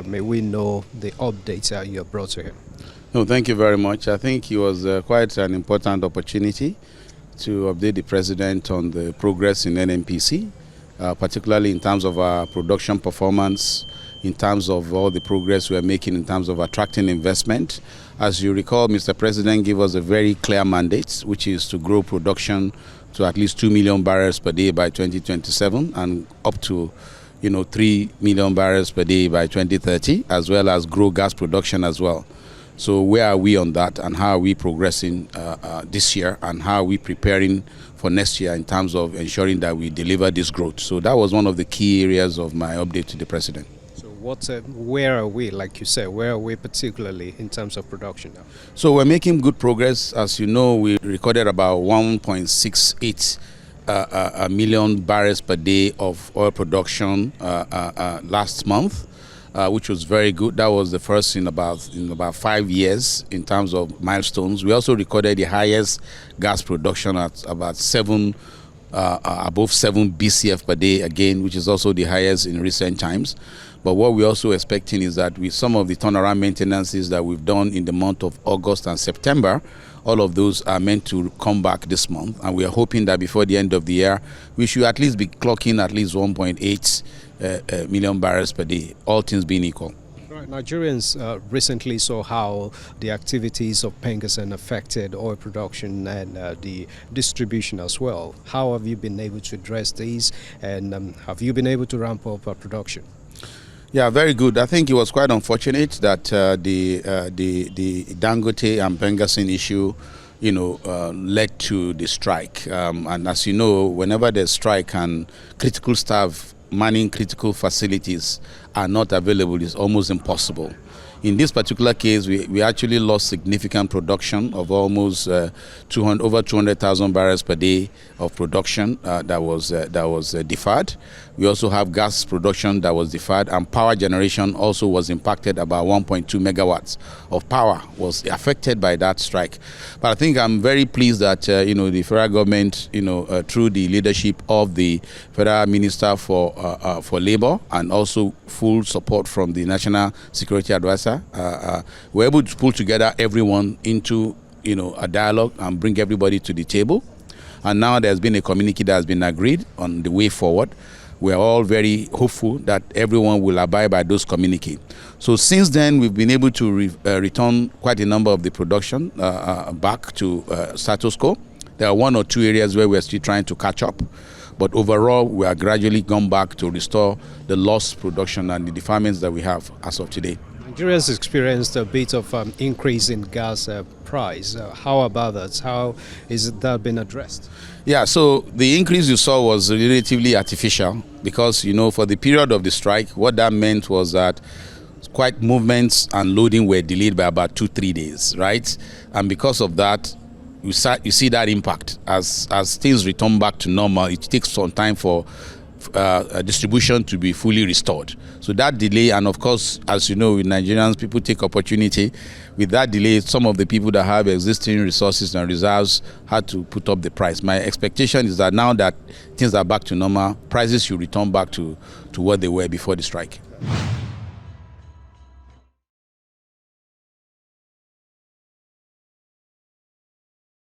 may we know the updates you have brought to him? No, thank you very much. I think it was quite an important opportunity to update the President on the progress in NNPC, particularly in terms of our production performance, in terms of all the progress we are making in terms of attracting investment. As you recall, Mr. President gave us a very clear mandate, which is to grow production to at least 2 million barrels per day by 2027 and up to 3 million barrels per day by 2030, as well as grow gas production as well. So where are we on that, and how are we progressing this year, and how are we preparing for next year in terms of ensuring that we deliver this growth? So that was one of the key areas of my update to the President. So where are we, like you said, where are we particularly in terms of production now? So we're making good progress. As you know, we recorded about 1.68 million barrels per day of oil production last month. Which was very good. That was the first in about 5 years in terms of milestones. We also recorded the highest gas production at about above 7 BCF per day again, which is also the highest in recent times. But what we're also expecting is that with some of the turnaround maintenances that we've done in the month of August and September, all of those are meant to come back this month. And we are hoping that before the end of the year, we should at least be clocking at least 1.8 million barrels per day, all things being equal. Right. Nigerians recently saw how the activities of Pengassan affected oil production and the distribution as well. How have you been able to address these, and have you been able to ramp up production? Yeah, very good. I think it was quite unfortunate that the Dangote and Pengassan issue, led to the strike. And as you know, whenever there's strike and critical staff manning critical facilities are not available, it's almost impossible. In this particular case, we actually lost significant production of almost over 200,000 barrels per day of production that was deferred. We also have gas production that was deferred, and power generation also was impacted. About 1.2 megawatts of power was affected by that strike. But I think I'm very pleased that the federal government, through the leadership of the Federal Minister for Labor and also full support from the National Security Advisor, we're able to pull together everyone into a dialogue and bring everybody to the table. And now there's been a communique that has been agreed on the way forward. We're all very hopeful that everyone will abide by those communiques. So since then, we've been able to return quite a number of the production back to status quo. There are one or two areas where we're still trying to catch up. But overall, we are gradually gone back to restore the lost production and the deferments that we have as of today. Nigeria's experienced a bit of increase in gas price. How about that? How is that been addressed? Yeah, so the increase you saw was relatively artificial because, for the period of the strike, what that meant was that quite movements and loading were delayed by about 2-3 days, right? And because of that, you see that impact. As things return back to normal, it takes some time for distribution to be fully restored. So that delay, and of course, as you know, with Nigerians, people take opportunity. With that delay, some of the people that have existing resources and reserves had to put up the price. My expectation is that now that things are back to normal, prices should return back to what they were before the strike.